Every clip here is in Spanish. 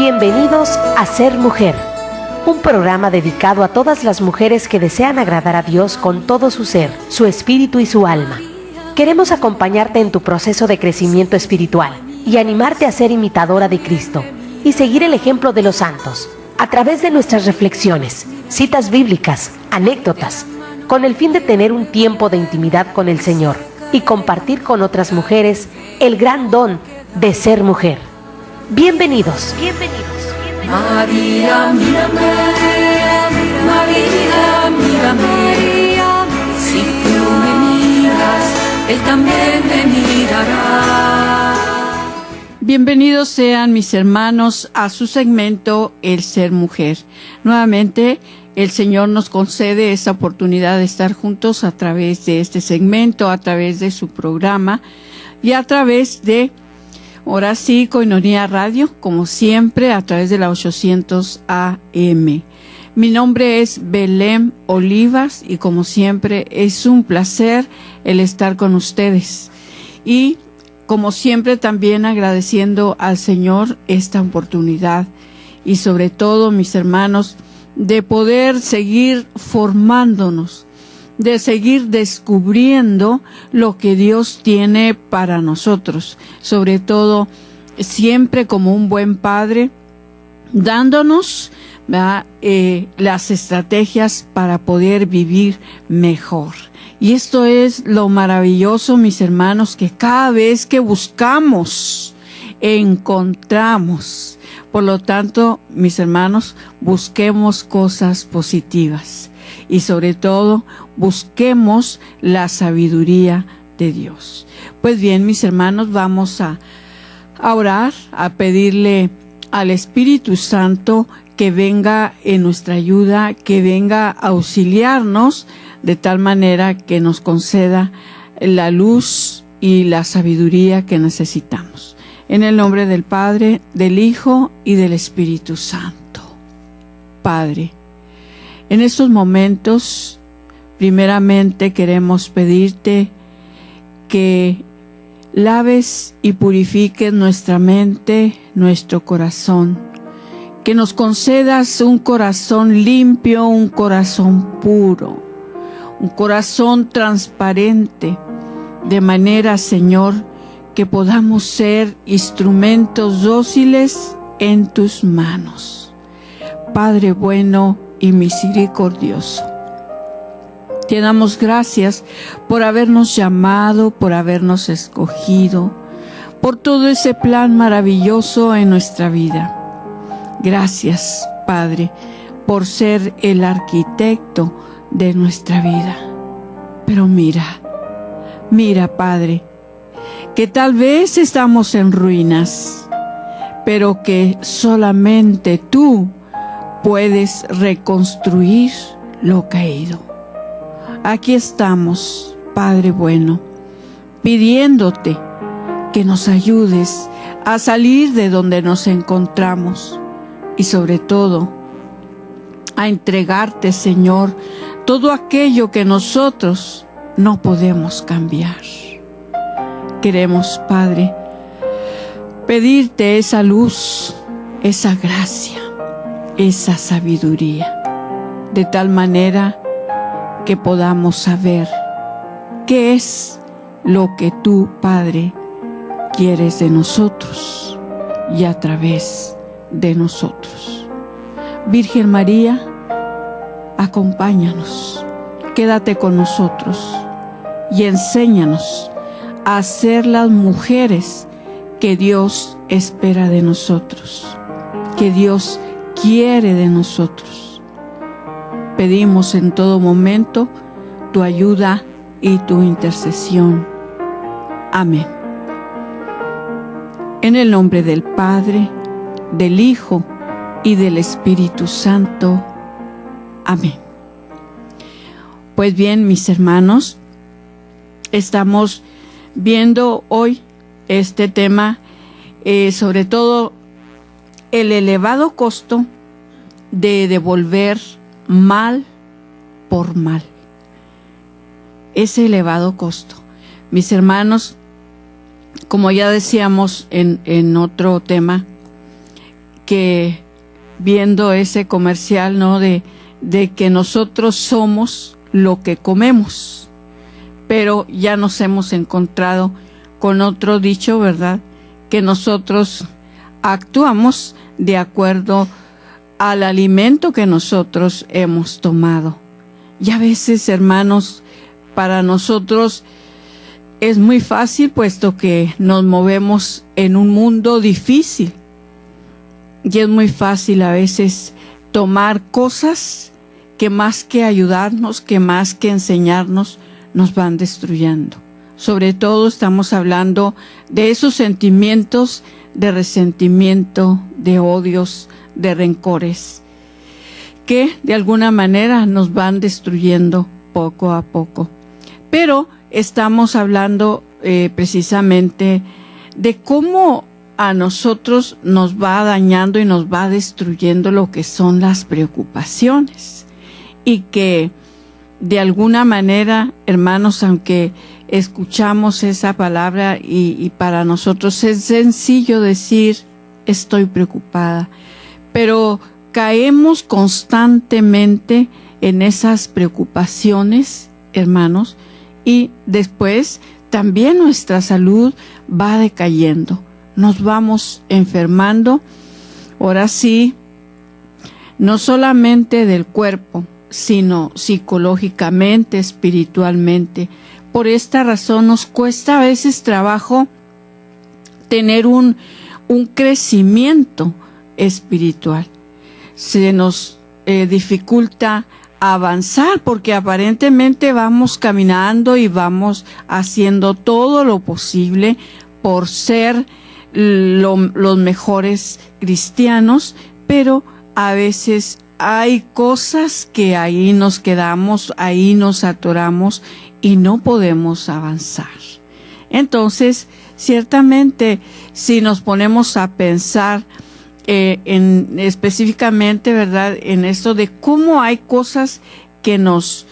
Bienvenidos a Ser Mujer, un programa dedicado a todas las mujeres que desean agradar a Dios con todo su ser, su espíritu y su alma. Queremos acompañarte en tu proceso de crecimiento espiritual y animarte a ser imitadora de Cristo y seguir el ejemplo de los santos a través de nuestras reflexiones, citas bíblicas, anécdotas, con el fin de tener un tiempo de intimidad con el Señor y compartir con otras mujeres el gran don de ser mujer. Bienvenidos. María, mírame, María, mírame, si tú me miras, Él también me mirará. Bienvenidos sean mis hermanos a su segmento El Ser Mujer. Nuevamente, el Señor nos concede esta oportunidad de estar juntos a través de este segmento, a través de su programa y a través de, ahora sí, Koinonia Radio, como siempre, a través de la 800 AM. Mi nombre es Belén Olivas y como siempre es un placer el estar con ustedes. Y como siempre también agradeciendo al Señor esta oportunidad y sobre todo, mis hermanos, de poder seguir formándonos, de seguir descubriendo lo que Dios tiene para nosotros, sobre todo siempre como un buen padre, dándonos las estrategias para poder vivir mejor. Y esto es lo maravilloso, mis hermanos, que cada vez que buscamos, encontramos. Por lo tanto, mis hermanos, busquemos cosas positivas y sobre todo busquemos la sabiduría de Dios. Pues bien, mis hermanos, vamos a orar, a pedirle al Espíritu Santo que venga en nuestra ayuda, que venga a auxiliarnos de tal manera que nos conceda la luz y la sabiduría que necesitamos. En el nombre del Padre, del Hijo y del Espíritu Santo. Padre, en estos momentos, primeramente queremos pedirte que laves y purifiques nuestra mente, nuestro corazón, que nos concedas un corazón limpio, un corazón puro, un corazón transparente, de manera, Señor, que podamos ser instrumentos dóciles en tus manos. Padre bueno y misericordioso, te damos gracias por habernos llamado, por habernos escogido, por todo ese plan maravilloso en nuestra vida. Gracias, Padre, por ser el arquitecto de nuestra vida. Pero mira, Padre, que tal vez estamos en ruinas, pero que solamente tú puedes reconstruir lo caído. Aquí estamos, Padre bueno, pidiéndote que nos ayudes a salir de donde nos encontramos y sobre todo a entregarte, Señor, todo aquello que nosotros no podemos cambiar. Queremos, Padre, pedirte esa luz, esa gracia, esa sabiduría, de tal manera que podamos saber qué es lo que tú, Padre, quieres de nosotros y a través de nosotros. Virgen María, acompáñanos, quédate con nosotros y enséñanos a ser las mujeres que Dios espera de nosotros, que Dios quiere de nosotros. Pedimos en todo momento tu ayuda y tu intercesión. Amén. En el nombre del Padre, del Hijo y del Espíritu Santo. Amén. Pues bien, mis hermanos, estamos viendo hoy este tema, sobre todo el elevado costo de devolver mal por mal. Ese elevado costo. Mis hermanos, como ya decíamos en otro tema, que que viendo ese comercial, ¿no? De que nosotros somos lo que comemos, pero ya nos hemos encontrado con otro dicho, ¿verdad? Que nosotros actuamos de acuerdo al alimento que nosotros hemos tomado. Y a veces, hermanos, para nosotros es muy fácil, puesto que nos movemos en un mundo difícil. Y es muy fácil a veces tomar cosas que más que ayudarnos, que más que enseñarnos, nos van destruyendo. Sobre todo estamos hablando de esos sentimientos de resentimiento, de odios, de rencores, que de alguna manera nos van destruyendo poco a poco. Pero estamos hablando precisamente de cómo a nosotros nos va dañando y nos va destruyendo lo que son las preocupaciones. Y que de alguna manera, hermanos, aunque escuchamos esa palabra y para nosotros es sencillo decir estoy preocupada, pero caemos constantemente en esas preocupaciones, hermanos, y después también nuestra salud va decayendo, nos vamos enfermando, ahora sí, no solamente del cuerpo, sino psicológicamente, espiritualmente. Por esta razón nos cuesta a veces trabajo tener un crecimiento espiritual. Se nos dificulta avanzar porque aparentemente vamos caminando y vamos haciendo todo lo posible por ser los mejores cristianos, pero a veces hay cosas que ahí nos quedamos, ahí nos atoramos y no podemos avanzar. Entonces, ciertamente, si nos ponemos a pensar específicamente, ¿verdad?, en esto de cómo hay cosas que nos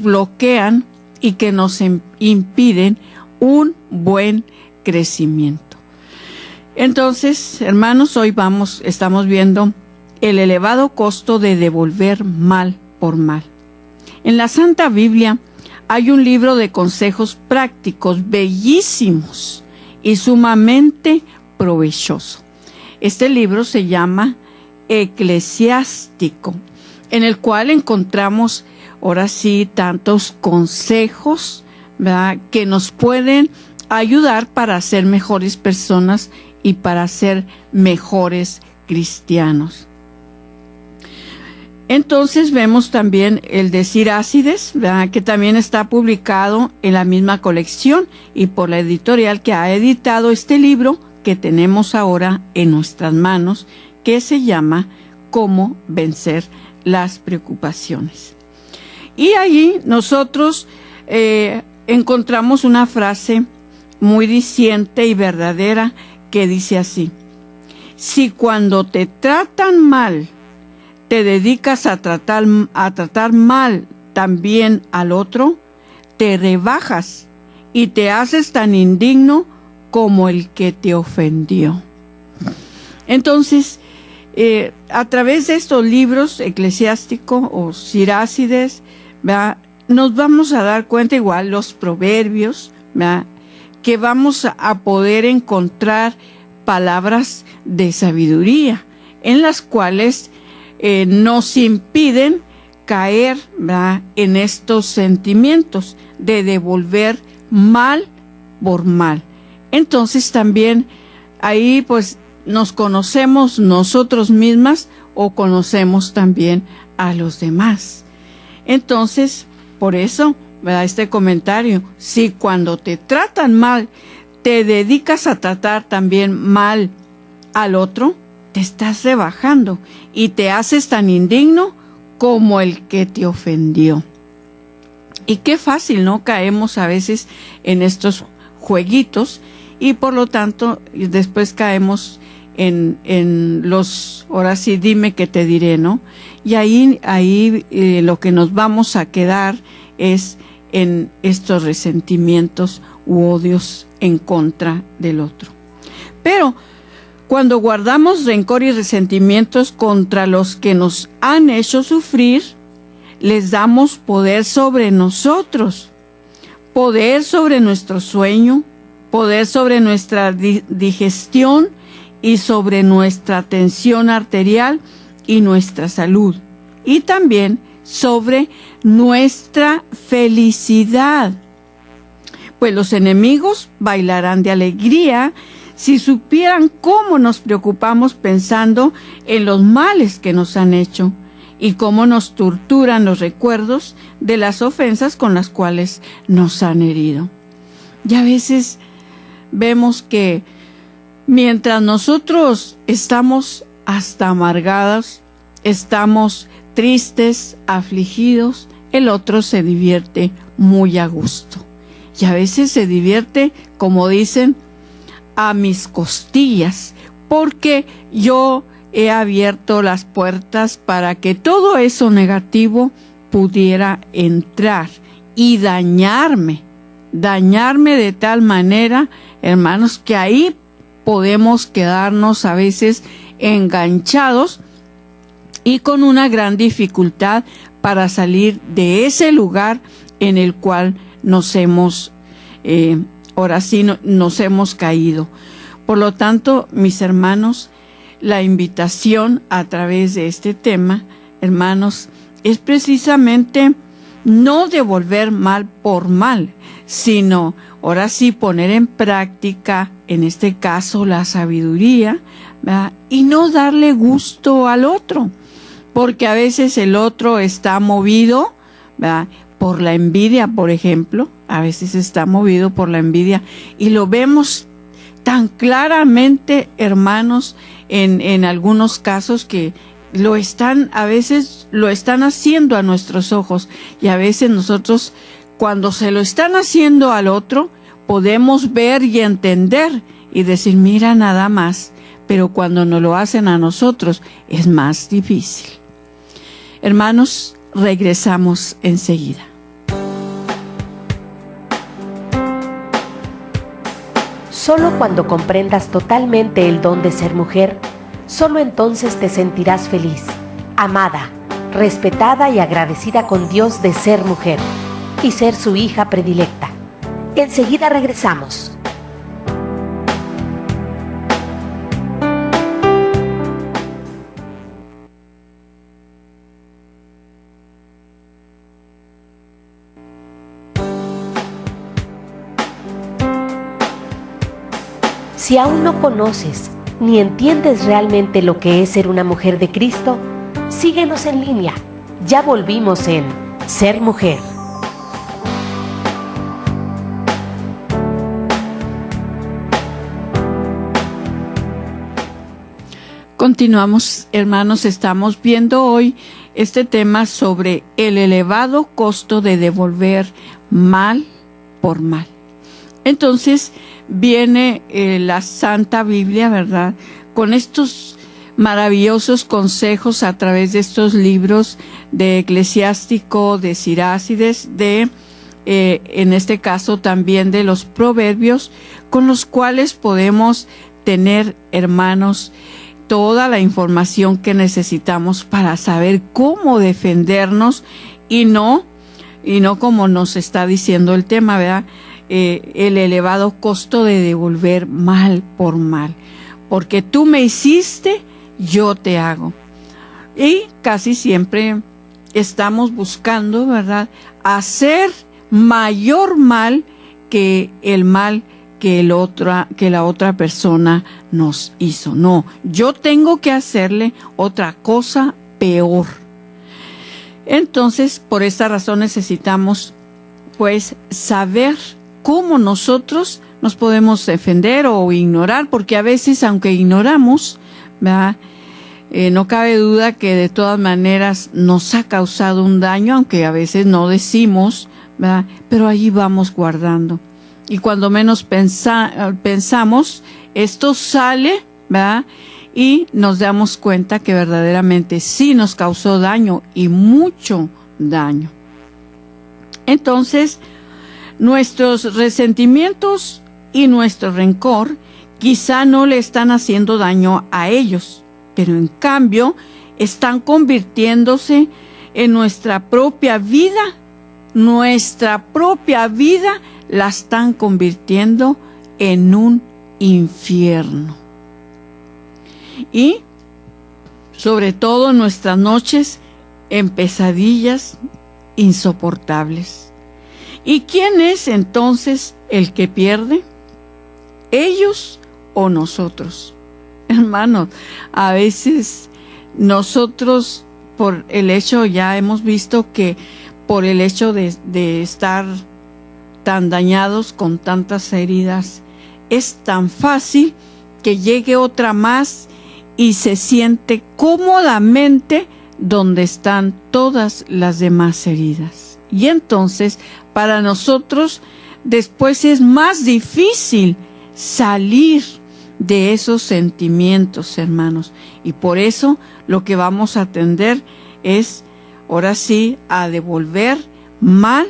bloquean y que nos impiden un buen crecimiento. Entonces, hermanos, hoy estamos viendo el elevado costo de devolver mal por mal. En la Santa Biblia hay un libro de consejos prácticos bellísimos y sumamente provechoso. Este libro se llama Eclesiástico, en el cual encontramos, ahora sí, tantos consejos, ¿verdad?, que nos pueden ayudar para ser mejores personas y para ser mejores cristianos. Entonces vemos también el de Sirácides, ¿verdad?, que también está publicado en la misma colección y por la editorial que ha editado este libro que tenemos ahora en nuestras manos, que se llama Cómo vencer las preocupaciones. Y allí nosotros encontramos una frase muy diciente y verdadera que dice así: si cuando te tratan mal te dedicas a tratar mal también al otro, te rebajas y te haces tan indigno como el que te ofendió. Entonces, a través de estos libros, Eclesiástico o Sirácides, ¿verdad?, nos vamos a dar cuenta, igual los proverbios, ¿verdad?, que vamos a poder encontrar palabras de sabiduría en las cuales nos impiden caer, ¿verdad?, en estos sentimientos de devolver mal por mal. Entonces también ahí pues nos conocemos nosotros mismas o conocemos también a los demás. Entonces, por eso, ¿verdad?, este comentario: si cuando te tratan mal te dedicas a tratar también mal al otro, te estás rebajando y te haces tan indigno como el que te ofendió. Y qué fácil, ¿no?, caemos a veces en estos jueguitos y por lo tanto después caemos en los, ahora sí, dime que te diré, ¿no? Y ahí lo que nos vamos a quedar es en estos resentimientos u odios en contra del otro. Pero Cuando guardamos rencor y resentimientos contra los que nos han hecho sufrir, les damos poder sobre nosotros, poder sobre nuestro sueño, poder sobre nuestra digestión y sobre nuestra tensión arterial y nuestra salud, y también sobre nuestra felicidad. Pues los enemigos bailarán de alegría si supieran cómo nos preocupamos pensando en los males que nos han hecho y cómo nos torturan los recuerdos de las ofensas con las cuales nos han herido. Y a veces vemos que mientras nosotros estamos hasta amargados, estamos tristes, afligidos, el otro se divierte muy a gusto. Y a veces se divierte, como dicen, a mis costillas, porque yo he abierto las puertas para que todo eso negativo pudiera entrar y dañarme de tal manera, hermanos, que ahí podemos quedarnos a veces enganchados y con una gran dificultad para salir de ese lugar en el cual nos hemos nos hemos caído. Por lo tanto, mis hermanos, la invitación a través de este tema, hermanos, es precisamente no devolver mal por mal, sino ahora sí poner en práctica, en este caso, la sabiduría, ¿verdad? Y no darle gusto al otro, porque a veces el otro está movido, ¿verdad?, por la envidia, por ejemplo. A veces está movido por la envidia y lo vemos tan claramente, hermanos, en algunos casos que a veces lo están haciendo a nuestros ojos, y a veces nosotros, cuando se lo están haciendo al otro, podemos ver y entender y decir, mira nada más, pero cuando nos lo hacen a nosotros es más difícil. Hermanos, regresamos enseguida. Solo cuando comprendas totalmente el don de ser mujer, solo entonces te sentirás feliz, amada, respetada y agradecida con Dios de ser mujer y ser su hija predilecta. Enseguida regresamos. Si aún no conoces ni entiendes realmente lo que es ser una mujer de Cristo, síguenos en línea. Ya volvimos en Ser Mujer. Continuamos, hermanos, estamos viendo hoy este tema sobre el elevado costo de devolver mal por mal. Entonces viene la Santa Biblia, ¿verdad?, con estos maravillosos consejos a través de estos libros de Eclesiástico, de Sirácides, en este caso también de los Proverbios, con los cuales podemos tener, hermanos, toda la información que necesitamos para saber cómo defendernos y no como nos está diciendo el tema, ¿verdad?, el elevado costo de devolver mal por mal, porque tú me hiciste, yo te hago. Y casi siempre estamos buscando, ¿verdad?, hacer mayor mal que el mal que la otra persona nos hizo. No, yo tengo que hacerle otra cosa peor. Entonces, por esta razón necesitamos, pues, saber cómo nosotros nos podemos defender o ignorar, porque a veces, aunque ignoramos, ¿verdad?, no cabe duda que de todas maneras nos ha causado un daño, aunque a veces no decimos, ¿verdad?, pero allí vamos guardando. Y cuando menos pensamos, esto sale, ¿verdad?, y nos damos cuenta que verdaderamente sí nos causó daño, y mucho daño. Entonces, nuestros resentimientos y nuestro rencor quizá no le están haciendo daño a ellos, pero en cambio están convirtiéndose en nuestra propia vida. Nuestra propia vida la están convirtiendo en un infierno. Y sobre todo nuestras noches en pesadillas insoportables. ¿Y quién es entonces el que pierde? ¿Ellos o nosotros? Hermanos, a veces nosotros, por el hecho, ya hemos visto que por el hecho de estar tan dañados con tantas heridas, es tan fácil que llegue otra más y se siente cómodamente donde están todas las demás heridas. Y entonces, para nosotros, después es más difícil salir de esos sentimientos, hermanos. Y por eso lo que vamos a atender es, ahora sí, a devolver mal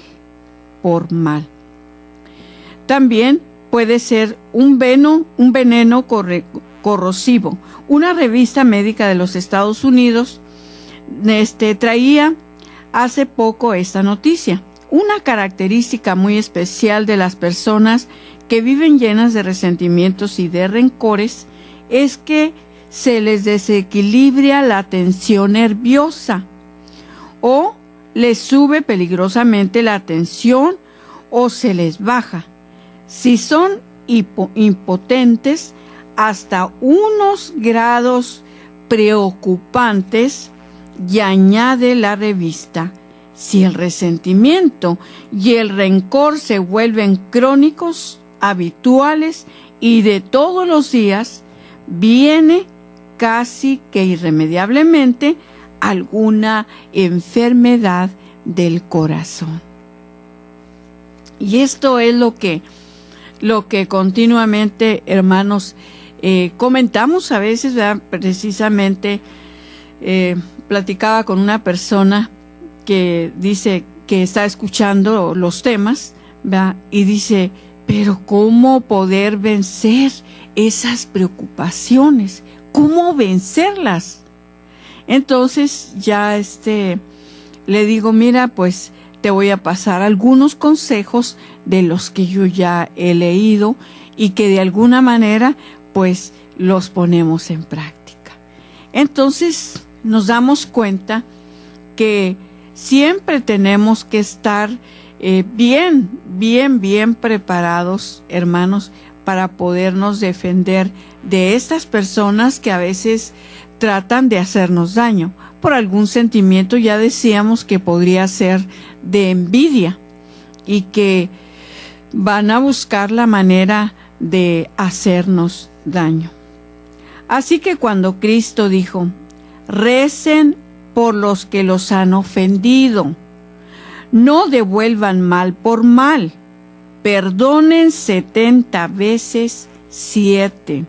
por mal. También puede ser un veneno corrosivo. Una revista médica de los Estados Unidos traía hace poco esta noticia. Una característica muy especial de las personas que viven llenas de resentimientos y de rencores es que se les desequilibra la tensión nerviosa o les sube peligrosamente la tensión o se les baja. Si son impotentes hasta unos grados preocupantes, y añade la revista, si el resentimiento y el rencor se vuelven crónicos, habituales y de todos los días, viene casi que irremediablemente alguna enfermedad del corazón. Y esto es lo que continuamente, hermanos, comentamos a veces, ¿verdad? Precisamente platicaba con una persona que dice que está escuchando los temas, ¿verdad? Y dice, pero ¿cómo poder vencer esas preocupaciones? ¿Cómo vencerlas? Entonces ya le digo, mira, pues te voy a pasar algunos consejos de los que yo ya he leído y que de alguna manera pues los ponemos en práctica. Entonces nos damos cuenta que siempre tenemos que estar bien preparados, hermanos, para podernos defender de estas personas que a veces tratan de hacernos daño por algún sentimiento. Ya decíamos que podría ser de envidia y que van a buscar la manera de hacernos daño. Así que cuando Cristo dijo, recen por los que los han ofendido, no devuelvan mal por mal, perdonen 70 veces 7.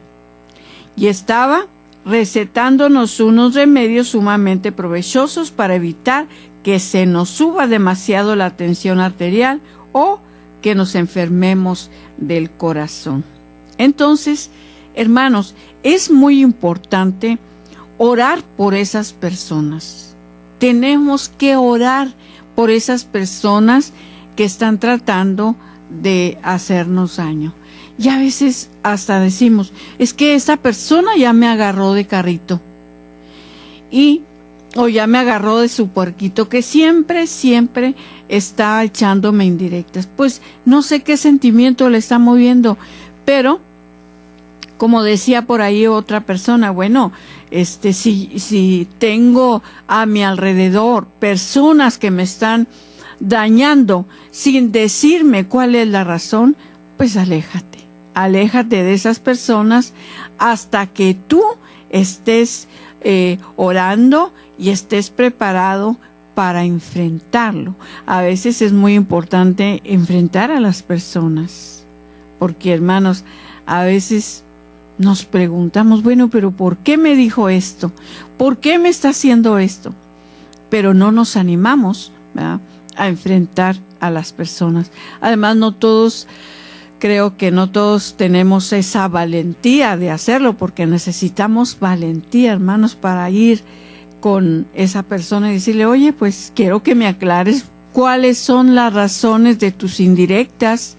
Y estaba recetándonos unos remedios sumamente provechosos para evitar que se nos suba demasiado la tensión arterial o que nos enfermemos del corazón. Entonces, hermanos, es muy importante orar por esas personas. Tenemos que orar por esas personas que están tratando de hacernos daño. Y a veces hasta decimos, es que esta persona ya me agarró de carrito. O ya me agarró de su puerquito, que siempre está echándome indirectas. Pues no sé qué sentimiento le está moviendo, pero como decía por ahí otra persona, bueno, si tengo a mi alrededor personas que me están dañando sin decirme cuál es la razón, pues aléjate de esas personas hasta que tú estés orando y estés preparado para enfrentarlo. A veces es muy importante enfrentar a las personas, porque, hermanos, a veces nos preguntamos, bueno, pero ¿por qué me dijo esto? ¿Por qué me está haciendo esto? Pero no nos animamos, ¿verdad?, a enfrentar a las personas. Además, no todos creo que no todos tenemos esa valentía de hacerlo, porque necesitamos valentía, hermanos, para ir con esa persona y decirle, oye, pues quiero que me aclares cuáles son las razones de tus indirectas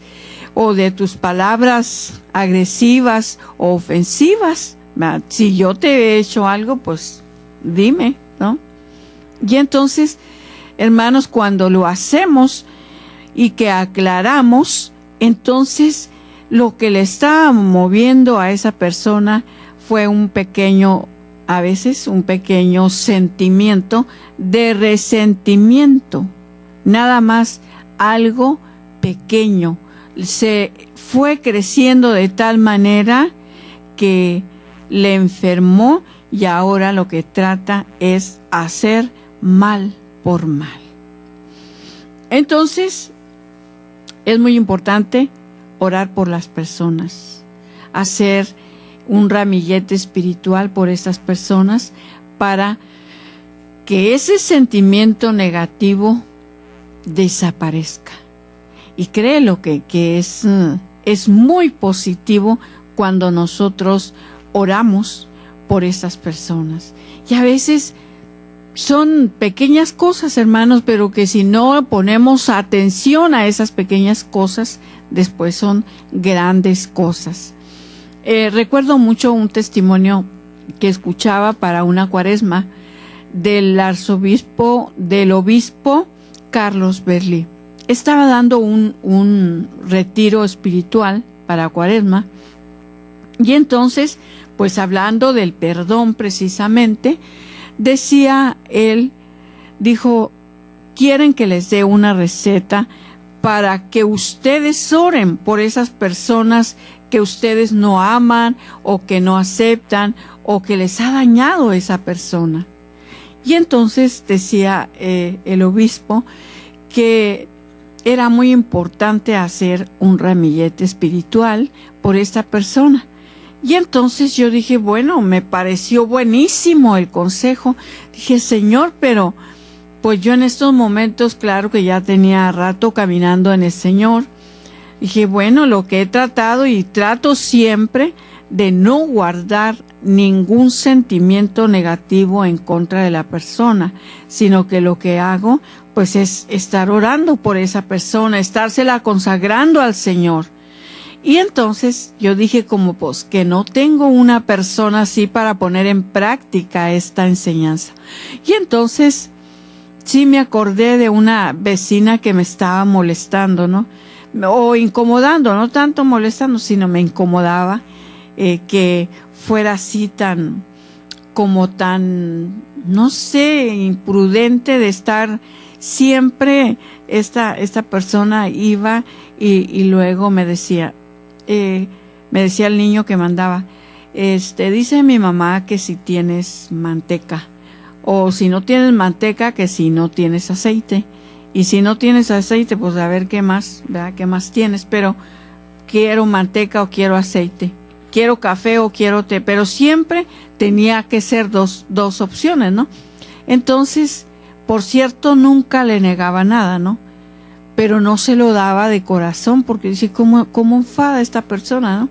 o de tus palabras agresivas o ofensivas. Si yo te he hecho algo, pues dime, ¿no? Y entonces, hermanos, cuando lo hacemos y que aclaramos, entonces lo que le estaba moviendo a esa persona fue a veces un pequeño sentimiento de resentimiento, nada más algo pequeño. Se fue creciendo de tal manera que le enfermó y ahora lo que trata es hacer mal por mal. Entonces, es muy importante orar por las personas, hacer un ramillete espiritual por estas personas para que ese sentimiento negativo desaparezca. Y créelo que es muy positivo cuando nosotros oramos por estas personas. Y a veces son pequeñas cosas, hermanos, pero que si no ponemos atención a esas pequeñas cosas, después son grandes cosas. Recuerdo mucho un testimonio que escuchaba para una cuaresma del obispo Carlos Berli. Estaba dando un retiro espiritual para cuaresma, y entonces, pues hablando del perdón precisamente, decía él, dijo, quieren que les dé una receta para que ustedes oren por esas personas que ustedes no aman o que no aceptan o que les ha dañado esa persona. Y entonces decía el obispo que era muy importante hacer un ramillete espiritual por esta persona. Y entonces yo dije, bueno, me pareció buenísimo el consejo. Dije, Señor, pero pues yo en estos momentos, claro que ya tenía rato caminando en el Señor. Dije, bueno, lo que he tratado y trato siempre de no guardar ningún sentimiento negativo en contra de la persona, sino que lo que hago pues es estar orando por esa persona, estársela consagrando al Señor. Y entonces yo dije como pues que no tengo una persona así para poner en práctica esta enseñanza. Y entonces sí me acordé de una vecina que me estaba molestando, ¿no? O incomodando, no tanto molestando, sino me incomodaba que fuera así tan, no sé, imprudente de estar siempre. Esta persona iba y luego me decía el niño que mandaba, dice mi mamá que si tienes manteca, o si no tienes manteca, que si no tienes aceite, y si no tienes aceite, pues a ver qué más, ¿verdad? ¿Qué más tienes? Pero quiero manteca o quiero aceite, quiero café o quiero té, pero siempre tenía que ser dos opciones, ¿no? Entonces, por cierto, nunca le negaba nada, ¿no? Pero no se lo daba de corazón, porque dice, ¿cómo enfada esta persona, no?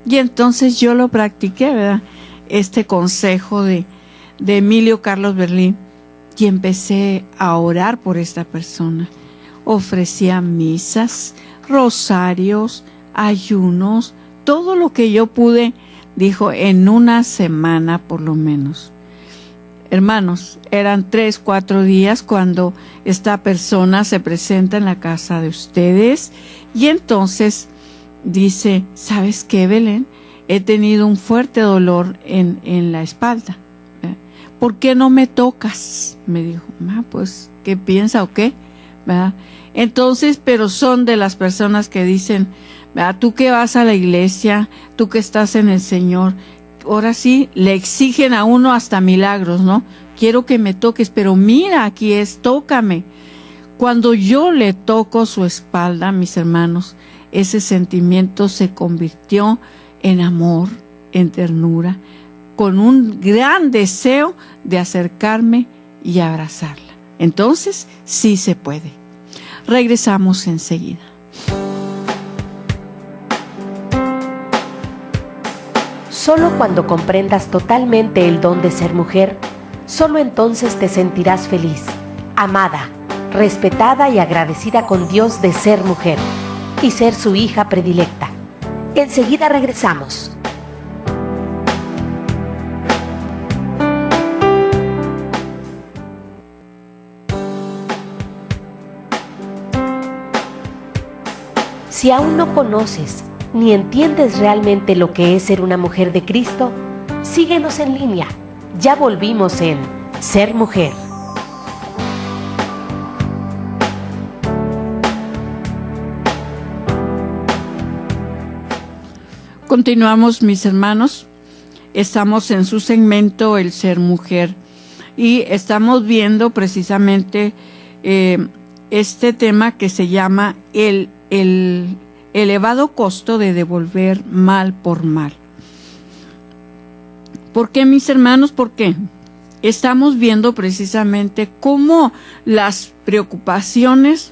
Y entonces yo lo practiqué, ¿verdad? Este consejo de Emilio Carlos Berli, y empecé a orar por esta persona. Ofrecía misas, rosarios, ayunos, todo lo que yo pude, dijo, en una semana por lo menos. Hermanos, eran 3-4 días cuando esta persona se presenta en la casa de ustedes y entonces dice, ¿sabes qué, Belén? He tenido un fuerte dolor en la espalda. ¿Por qué no me tocas? Me dijo, pues, ¿qué piensa o qué? ¿Verdad? Entonces, pero son de las personas que dicen, ¿verdad? Tú que vas a la iglesia, tú que estás en el Señor, ahora sí, le exigen a uno hasta milagros, ¿no? Quiero que me toques, pero mira, aquí tócame. Cuando yo le toco su espalda, mis hermanos, ese sentimiento se convirtió en amor, en ternura, con un gran deseo de acercarme y abrazarla. Entonces, sí se puede. Regresamos enseguida. Solo cuando comprendas totalmente el don de ser mujer, solo entonces te sentirás feliz, amada, respetada y agradecida con Dios de ser mujer y ser su hija predilecta. Enseguida regresamos. Si aún no conoces ni entiendes realmente lo que es ser una mujer de Cristo, síguenos en línea. Ya volvimos en Ser Mujer. Continuamos, mis hermanos. Estamos en su segmento El Ser Mujer y estamos viendo precisamente este tema que se llama el elevado costo de devolver mal por mal. ¿Por qué, mis hermanos? ¿Por qué? Estamos viendo precisamente cómo las preocupaciones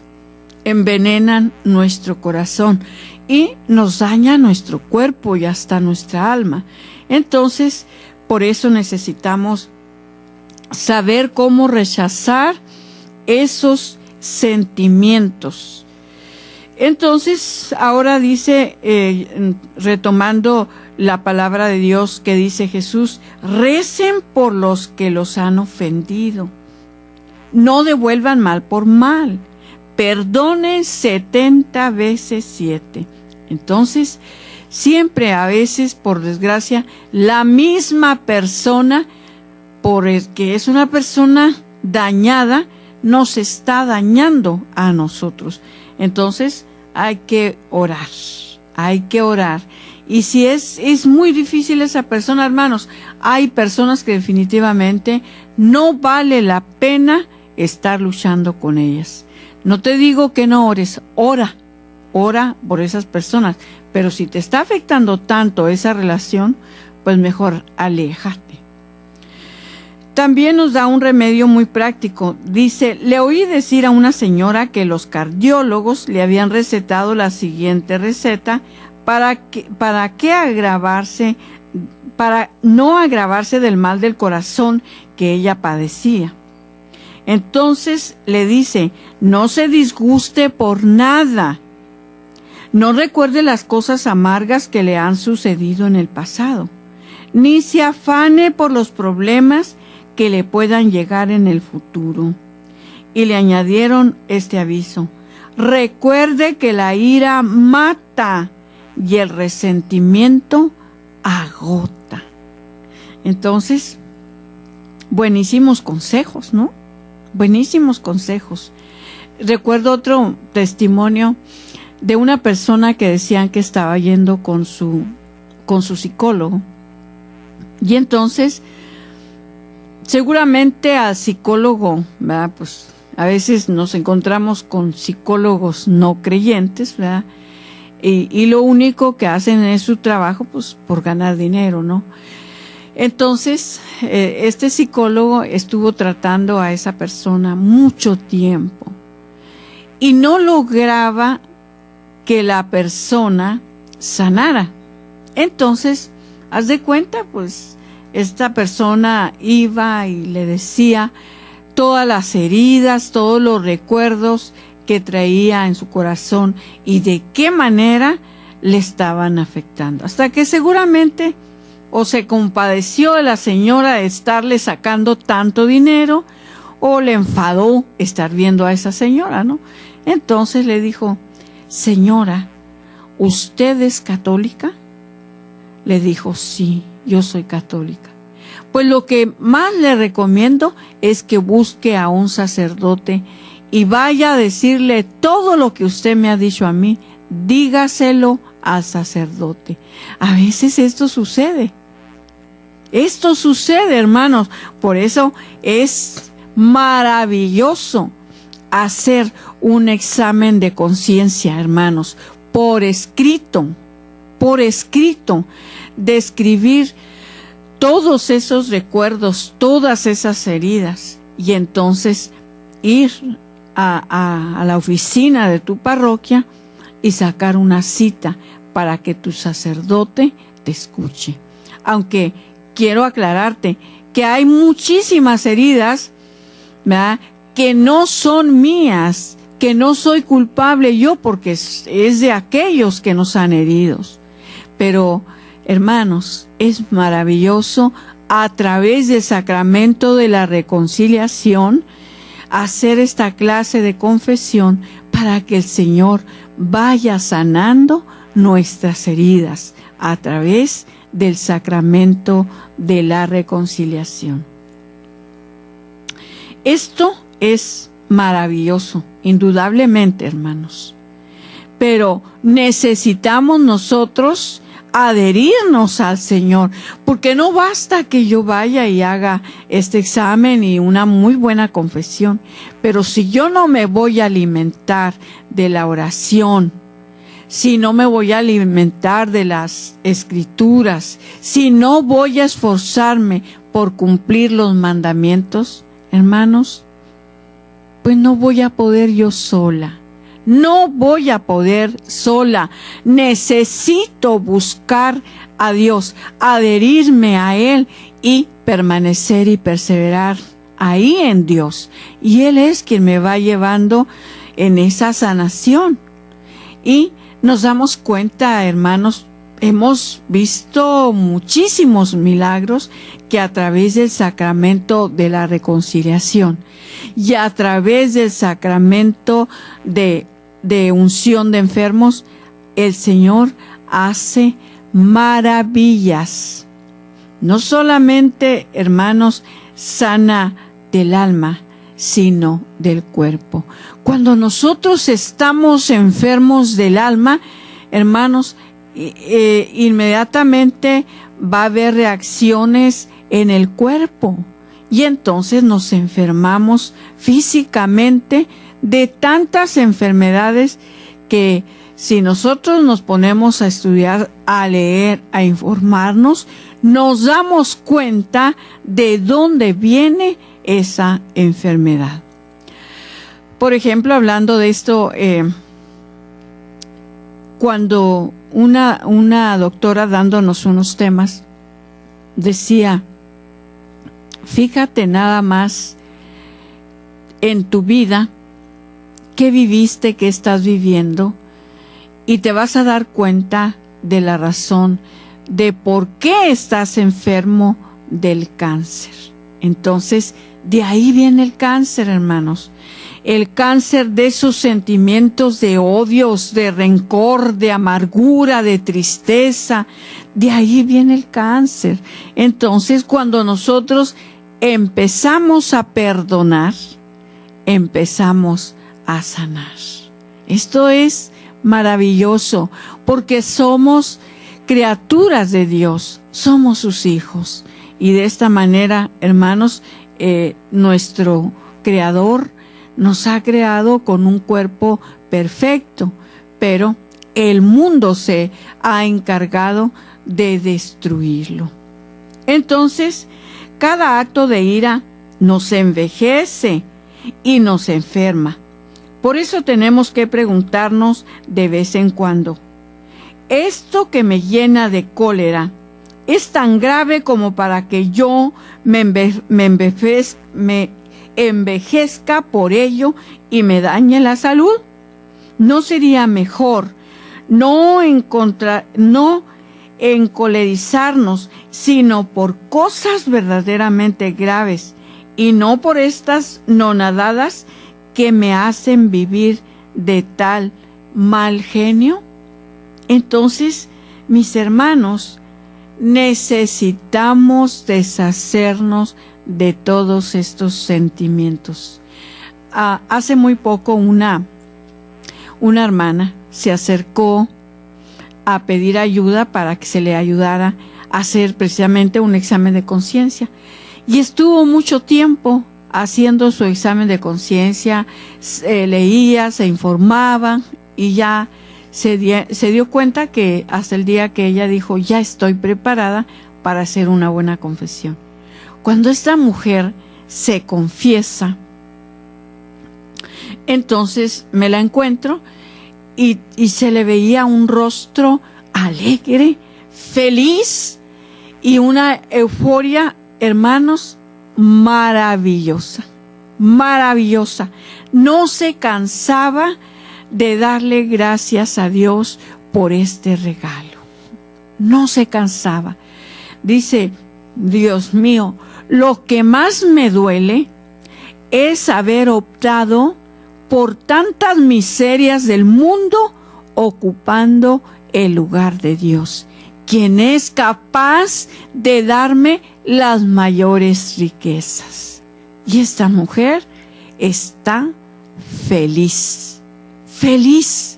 envenenan nuestro corazón y nos daña nuestro cuerpo y hasta nuestra alma. Entonces, por eso necesitamos saber cómo rechazar esos sentimientos. Entonces, ahora dice, retomando la palabra de Dios que dice Jesús, recen por los que los han ofendido. No devuelvan mal por mal. Perdonen 70 veces 7. Entonces, siempre, a veces, por desgracia, la misma persona, por el que es una persona dañada, nos está dañando a nosotros. Entonces, hay que orar. Y si es muy difícil esa persona, hermanos, hay personas que definitivamente no vale la pena estar luchando con ellas. No te digo que no ores, ora por esas personas, pero si te está afectando tanto esa relación, pues mejor aléjate. También nos da un remedio muy práctico. Dice, le oí decir a una señora que los cardiólogos le habían recetado la siguiente receta para no agravarse del mal del corazón que ella padecía. Entonces le dice, no se disguste por nada. No recuerde las cosas amargas que le han sucedido en el pasado, ni se afane por los problemas que le puedan llegar en el futuro. Y le añadieron este aviso, recuerde que la ira mata y el resentimiento agota. Entonces, buenísimos consejos, ¿no? Buenísimos consejos. Recuerdo otro testimonio de una persona que decían que estaba yendo con su psicólogo. Y entonces, seguramente al psicólogo, ¿verdad? Pues a veces nos encontramos con psicólogos no creyentes, ¿verdad? Y lo único que hacen es su trabajo, pues por ganar dinero, ¿no? Entonces, este psicólogo estuvo tratando a esa persona mucho tiempo y no lograba que la persona sanara. Entonces, haz de cuenta, pues, esta persona iba y le decía todas las heridas, todos los recuerdos que traía en su corazón y de qué manera le estaban afectando. Hasta que seguramente o se compadeció de la señora de estarle sacando tanto dinero o le enfadó estar viendo a esa señora, ¿no? Entonces le dijo, señora, ¿usted es católica? Le dijo, sí, yo soy católica. Pues lo que más le recomiendo es que busque a un sacerdote y vaya a decirle todo lo que usted me ha dicho a mí, dígaselo al sacerdote. A veces esto sucede, hermanos. Por eso es maravilloso hacer un examen de conciencia, hermanos, por escrito, describir todos esos recuerdos, todas esas heridas, y entonces ir a la oficina de tu parroquia y sacar una cita para que tu sacerdote te escuche. aunque quiero aclararte que hay muchísimas heridas, ¿verdad?, que no son mías, que no soy culpable yo, porque es de aquellos que nos han herido. Pero, hermanos, es maravilloso a través del sacramento de la reconciliación hacer esta clase de confesión para que el Señor vaya sanando nuestras heridas a través del sacramento de la reconciliación. Esto es maravilloso, indudablemente, hermanos. Pero necesitamos nosotros adherirnos al Señor, porque no basta que yo vaya y haga este examen y una muy buena confesión, pero si yo no me voy a alimentar de la oración, si no me voy a alimentar de las escrituras, si no voy a esforzarme por cumplir los mandamientos, hermanos, pues no voy a poder yo sola. No voy a poder sola. Necesito buscar a Dios, adherirme a Él y permanecer y perseverar ahí en Dios. Y Él es quien me va llevando en esa sanación. Y nos damos cuenta, hermanos, hemos visto muchísimos milagros que a través del sacramento de la reconciliación y a través del sacramento de unción de enfermos, el Señor hace maravillas. No solamente, hermanos, sana del alma, sino del cuerpo. Cuando nosotros estamos enfermos del alma, hermanos, inmediatamente va a haber reacciones en el cuerpo y entonces nos enfermamos físicamente de tantas enfermedades que si nosotros nos ponemos a estudiar, a leer, a informarnos, nos damos cuenta de dónde viene esa enfermedad. Por ejemplo, hablando de esto, cuando una doctora dándonos unos temas decía, fíjate nada más en tu vida, qué viviste, qué estás viviendo, y te vas a dar cuenta de la razón de por qué estás enfermo del cáncer. Entonces, de ahí viene el cáncer, hermanos. El cáncer de esos sentimientos de odios, de rencor, de amargura, de tristeza. De ahí viene el cáncer. Entonces, cuando nosotros empezamos a perdonar, empezamos a sanar. Esto es maravilloso, porque somos criaturas de Dios, somos sus hijos. Y de esta manera, hermanos, nuestro Creador nos ha creado con un cuerpo perfecto, pero el mundo se ha encargado de destruirlo. Entonces, cada acto de ira nos envejece y nos enferma. Por eso tenemos que preguntarnos de vez en cuando, ¿esto que me llena de cólera es tan grave como para que yo me envejezca por ello y me dañe la salud? ¿No sería mejor no encolerizarnos, sino por cosas verdaderamente graves y no por estas nonadadas que me hacen vivir de tal mal genio? Entonces, mis hermanos, necesitamos deshacernos de todos estos sentimientos. Hace muy poco una hermana se acercó a pedir ayuda para que se le ayudara a hacer precisamente un examen de conciencia. Y estuvo mucho tiempo haciendo su examen de conciencia, leía, se informaba y ya se dio cuenta que hasta el día que ella dijo, ya estoy preparada para hacer una buena confesión. Cuando esta mujer se confiesa, entonces me la encuentro y se le veía un rostro alegre, feliz, y una euforia, hermanos, maravillosa, maravillosa. No se cansaba de darle gracias a Dios por este regalo. No se cansaba. Dice, Dios mío, lo que más me duele es haber optado por tantas miserias del mundo ocupando el lugar de Dios, quien es capaz de darme las mayores riquezas. Y esta mujer está feliz, feliz.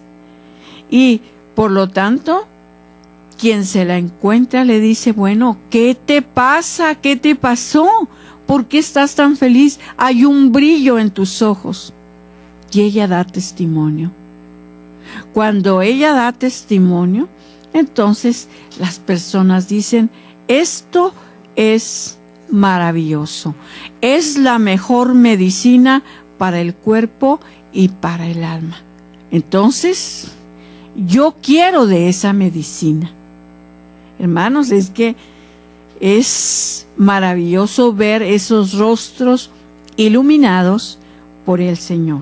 Y por lo tanto, quien se la encuentra le dice, bueno, ¿qué te pasa? ¿Qué te pasó? ¿Por qué estás tan feliz? Hay un brillo en tus ojos. Y ella da testimonio. Cuando ella da testimonio, entonces las personas dicen, esto es maravilloso. Es la mejor medicina para el cuerpo y para el alma. Entonces, yo quiero de esa medicina. Hermanos, es que es maravilloso ver esos rostros iluminados por el Señor.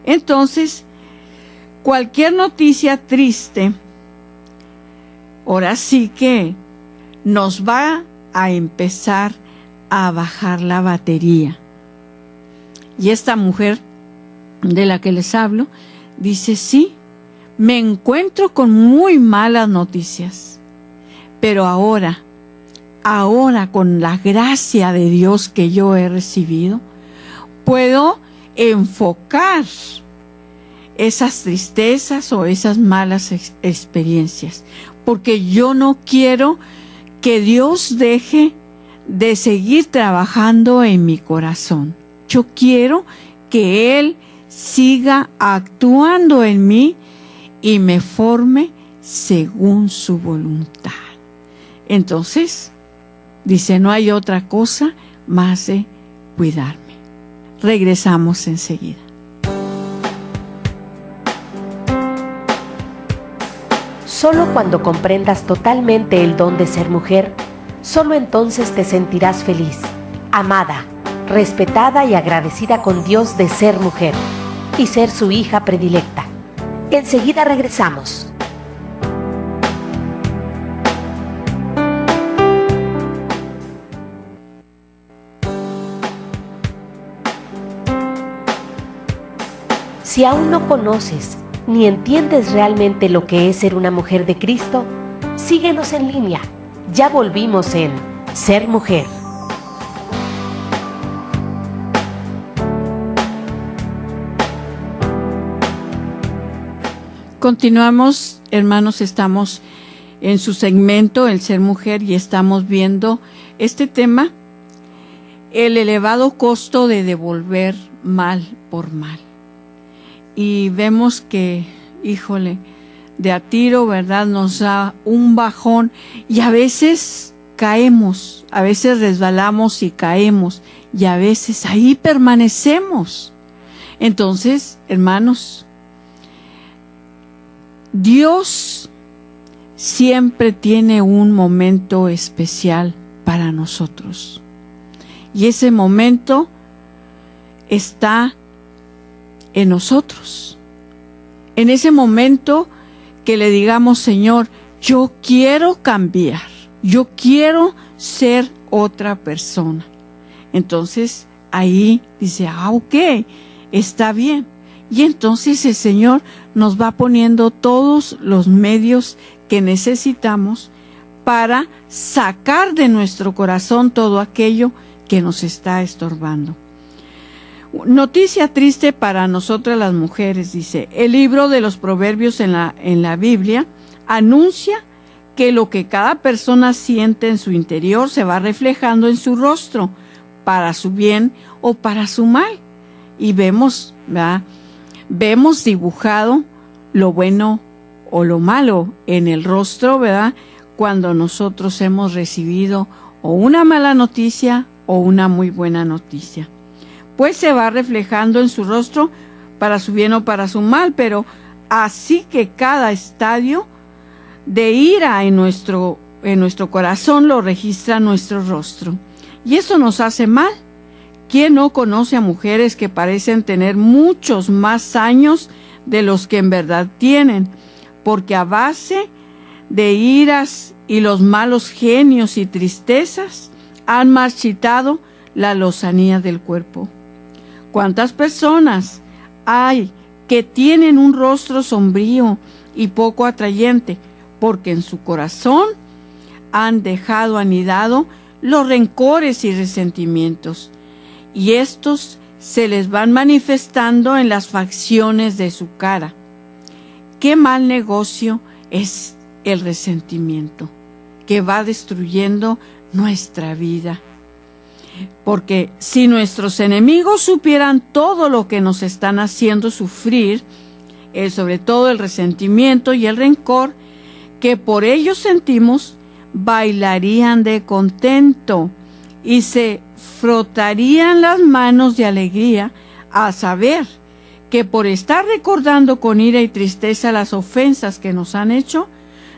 Entonces, cualquier noticia triste, ahora sí que nos va a empezar a bajar la batería. Y esta mujer de la que les hablo, dice, sí, me encuentro con muy malas noticias. Pero ahora con la gracia de Dios que yo he recibido, puedo enfocar esas tristezas o esas malas experiencias, porque yo no quiero que Dios deje de seguir trabajando en mi corazón. Yo quiero que Él siga actuando en mí y me forme según su voluntad. Entonces, dice, no hay otra cosa más de cuidarme. Regresamos enseguida. Solo cuando comprendas totalmente el don de ser mujer, solo entonces te sentirás feliz, amada, respetada y agradecida con Dios de ser mujer y ser su hija predilecta. Enseguida regresamos. Si aún no conoces ni entiendes realmente lo que es ser una mujer de Cristo, síguenos en línea. Ya volvimos en Ser Mujer. Continuamos, hermanos, estamos en su segmento El Ser Mujer y estamos viendo este tema, el elevado costo de devolver mal por mal. Y vemos que, híjole, de a tiro, ¿verdad? Nos da un bajón y a veces caemos, a veces resbalamos y caemos y a veces ahí permanecemos. Entonces, hermanos, Dios siempre tiene un momento especial para nosotros. Y ese momento está en nosotros. En ese momento que le digamos, Señor, yo quiero cambiar, yo quiero ser otra persona. Entonces ahí dice, ok, está bien. Y entonces el Señor nos va poniendo todos los medios que necesitamos para sacar de nuestro corazón todo aquello que nos está estorbando. Noticia triste para nosotras las mujeres, dice, el libro de los Proverbios en la Biblia anuncia que lo que cada persona siente en su interior se va reflejando en su rostro, para su bien o para su mal. Y vemos, ¿verdad? Vemos dibujado lo bueno o lo malo en el rostro, ¿verdad? Cuando nosotros hemos recibido o una mala noticia o una muy buena noticia. Pues se va reflejando en su rostro para su bien o para su mal, pero así que cada estadio de ira en nuestro en nuestro corazón lo registra nuestro rostro. Y eso nos hace mal. ¿Quién no conoce a mujeres que parecen tener muchos más años de los que en verdad tienen? Porque a base de iras y los malos genios y tristezas han marchitado la lozanía del cuerpo. ¿Cuántas personas hay que tienen un rostro sombrío y poco atrayente, porque en su corazón han dejado anidado los rencores y resentimientos, y estos se les van manifestando en las facciones de su cara? Qué mal negocio es el resentimiento, que va destruyendo nuestra vida. Porque si nuestros enemigos supieran todo lo que nos están haciendo sufrir, sobre todo el resentimiento y el rencor que por ellos sentimos, bailarían de contento y se frotarían las manos de alegría a saber que por estar recordando con ira y tristeza las ofensas que nos han hecho,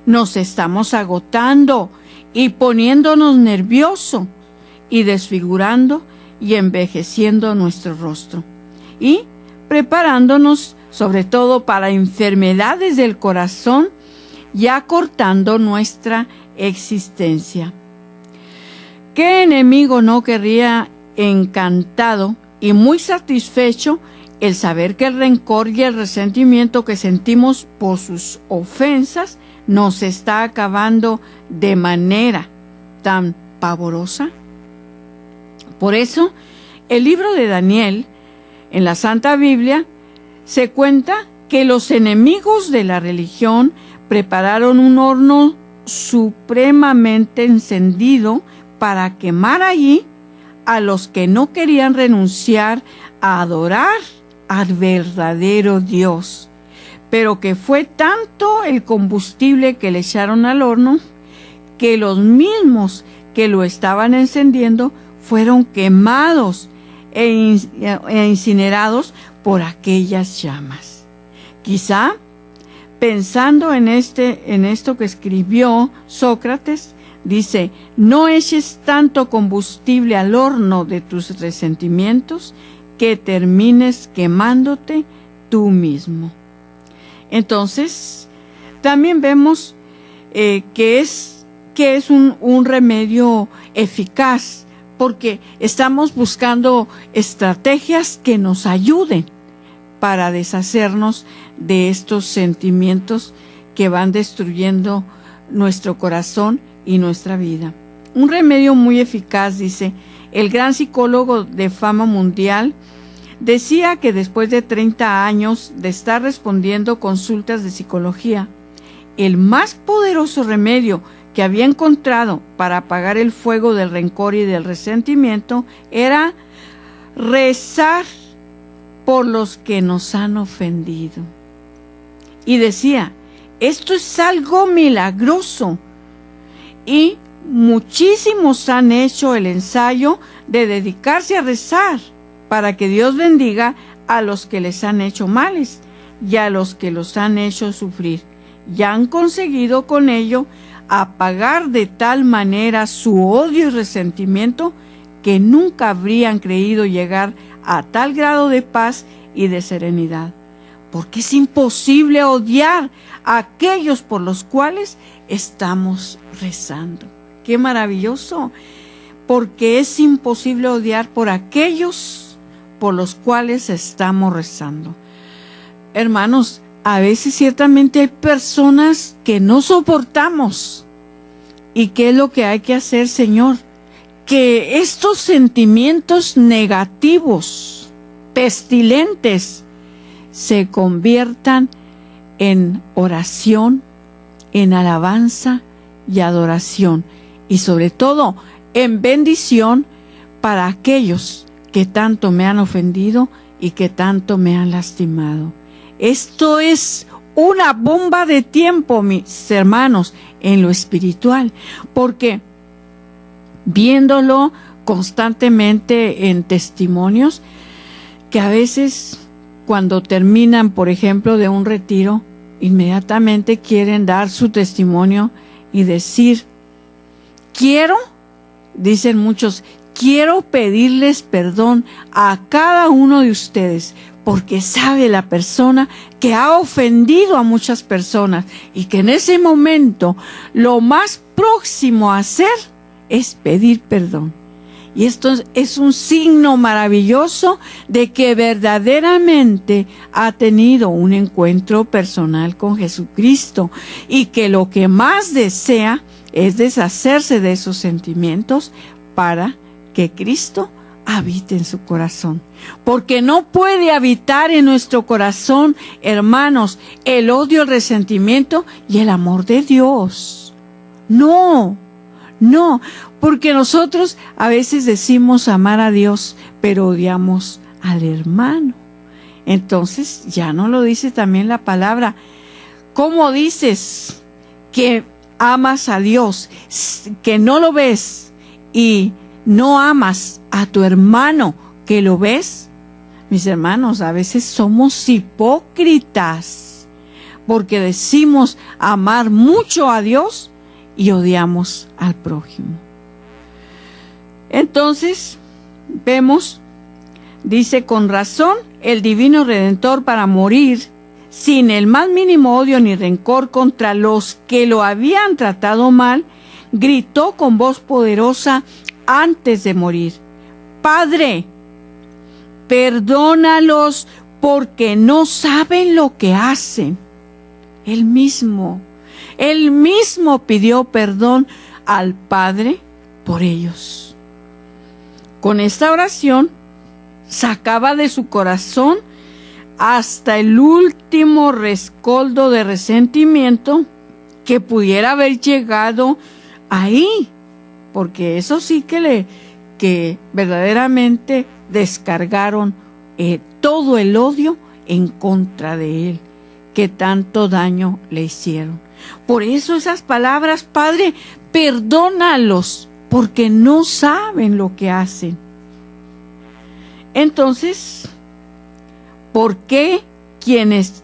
nos estamos agotando y poniéndonos nerviosos y desfigurando y envejeciendo nuestro rostro y preparándonos sobre todo para enfermedades del corazón y acortando nuestra existencia. ¿Qué enemigo no querría encantado y muy satisfecho el saber que el rencor y el resentimiento que sentimos por sus ofensas nos está acabando de manera tan pavorosa? Por eso, el libro de Daniel, en la Santa Biblia, se cuenta que los enemigos de la religión prepararon un horno supremamente encendido para quemar allí a los que no querían renunciar a adorar al verdadero Dios, pero que fue tanto el combustible que le echaron al horno que los mismos que lo estaban encendiendo fueron quemados e incinerados por aquellas llamas. Quizá, pensando en esto que escribió Sócrates, dice: no eches tanto combustible al horno de tus resentimientos que termines quemándote tú mismo. Entonces, también vemos que es un remedio eficaz, porque estamos buscando estrategias que nos ayuden para deshacernos de estos sentimientos que van destruyendo nuestro corazón y nuestra vida. Un remedio muy eficaz, dice, el gran psicólogo de fama mundial decía que después de 30 años de estar respondiendo consultas de psicología, el más poderoso remedio que había encontrado para apagar el fuego del rencor y del resentimiento era rezar por los que nos han ofendido. Y decía, esto es algo milagroso, y muchísimos han hecho el ensayo de dedicarse a rezar para que Dios bendiga a los que les han hecho males y a los que los han hecho sufrir, y han conseguido con ello apagar de tal manera su odio y resentimiento que nunca habrían creído llegar a tal grado de paz y de serenidad. Porque es imposible odiar a aquellos por los cuales estamos rezando. ¡Qué maravilloso! Porque es imposible odiar por aquellos por los cuales estamos rezando. Hermanos, a veces ciertamente hay personas que no soportamos. ¿Y qué es lo que hay que hacer, Señor? Que estos sentimientos negativos, pestilentes, se conviertan en oración, en alabanza y adoración, y sobre todo en bendición para aquellos que tanto me han ofendido y que tanto me han lastimado. Esto es una bomba de tiempo, mis hermanos, en lo espiritual, porque viéndolo constantemente en testimonios, que a veces cuando terminan, por ejemplo, de un retiro, inmediatamente quieren dar su testimonio y decir dicen muchos, quiero pedirles perdón a cada uno de ustedes, porque sabe la persona que ha ofendido a muchas personas y que en ese momento lo más próximo a hacer es pedir perdón. Y esto es un signo maravilloso de que verdaderamente ha tenido un encuentro personal con Jesucristo y que lo que más desea es deshacerse de esos sentimientos para que Cristo habite en su corazón. Porque no puede habitar en nuestro corazón, hermanos, el odio, el resentimiento y el amor de Dios. No, porque nosotros a veces decimos amar a Dios, pero odiamos al hermano. Entonces ya no lo dice también la palabra. ¿Cómo dices que amas a Dios, que no lo ves, y no amas a tu hermano que lo ves? Mis hermanos, a veces somos hipócritas, porque decimos amar mucho a Dios y odiamos al prójimo. Entonces, vemos, dice, con razón, el divino Redentor, para morir sin el más mínimo odio ni rencor contra los que lo habían tratado mal, gritó con voz poderosa antes de morir: Padre, perdónalos porque no saben lo que hacen. Él mismo pidió perdón al Padre por ellos. Con esta oración sacaba de su corazón hasta el último rescoldo de resentimiento que pudiera haber llegado ahí, porque eso sí que verdaderamente descargaron todo el odio en contra de él, que tanto daño le hicieron. Por eso esas palabras: Padre, perdónalos, porque no saben lo que hacen. Entonces, ¿por quiénes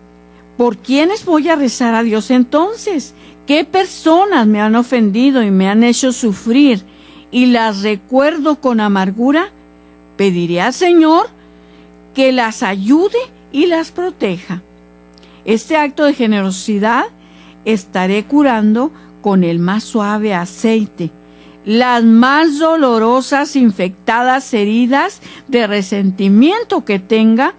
voy a rezar a Dios entonces? ¿Qué personas me han ofendido y me han hecho sufrir y las recuerdo con amargura? Pediré al Señor que las ayude y las proteja. Este acto de generosidad estaré curando con el más suave aceite las más dolorosas, infectadas heridas de resentimiento que tenga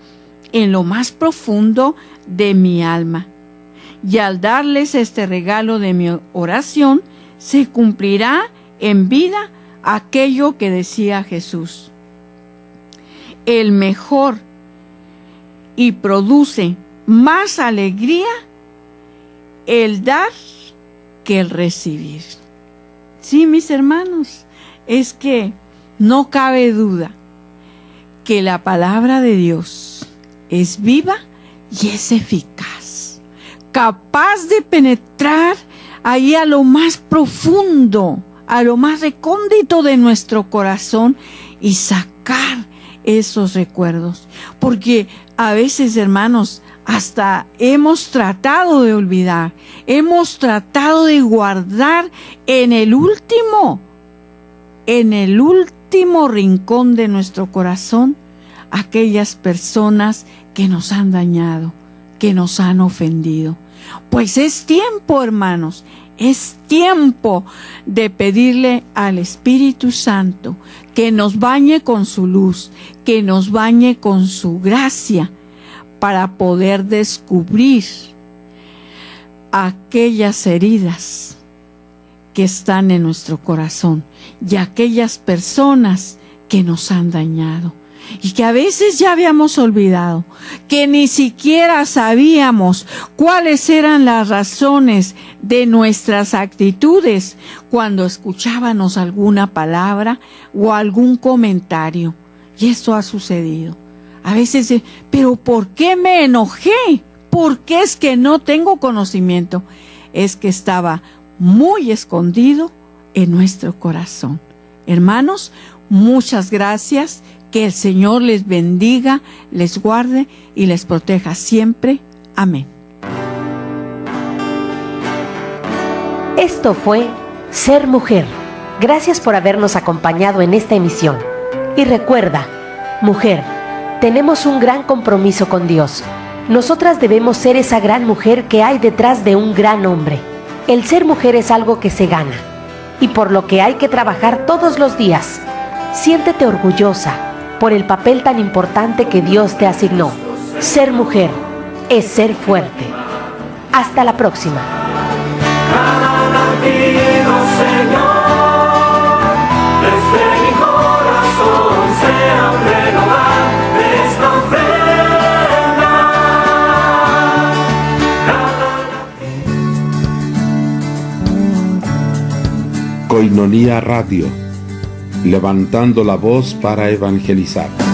en lo más profundo de mi alma. Y al darles este regalo de mi oración, se cumplirá en vida aquello que decía Jesús: el mejor y produce más alegría el dar que el recibir. Sí, mis hermanos, es que no cabe duda que la palabra de Dios es viva y es eficaz, capaz de penetrar ahí a lo más profundo, a lo más recóndito de nuestro corazón y sacar esos recuerdos. Porque a veces, hermanos, hasta hemos tratado de olvidar, hemos tratado de guardar en el último rincón de nuestro corazón aquellas personas que nos han dañado, que nos han ofendido. Pues es tiempo, hermanos, es tiempo de pedirle al Espíritu Santo que nos bañe con su luz, que nos bañe con su gracia, para poder descubrir aquellas heridas que están en nuestro corazón y aquellas personas que nos han dañado y que a veces ya habíamos olvidado, que ni siquiera sabíamos cuáles eran las razones de nuestras actitudes cuando escuchábamos alguna palabra o algún comentario. Y esto ha sucedido. A veces, ¿pero por qué me enojé? ¿Por qué es que no tengo conocimiento? Es que estaba muy escondido en nuestro corazón. Hermanos, muchas gracias. Que el Señor les bendiga, les guarde y les proteja siempre. Amén. Esto fue Ser Mujer, Gracias por habernos acompañado en esta emisión. Y recuerda, mujer, tenemos un gran compromiso con Dios. Nosotras debemos ser esa gran mujer que hay detrás de un gran hombre. El ser mujer es algo que se gana y por lo que hay que trabajar todos los días. Siéntete orgullosa por el papel tan importante que Dios te asignó. Ser mujer es ser fuerte. Hasta la próxima. Cada latido, Señor, desde mi corazón sea un renovar de esta ofrenda. Koinonia Radio, levantando la voz para evangelizar.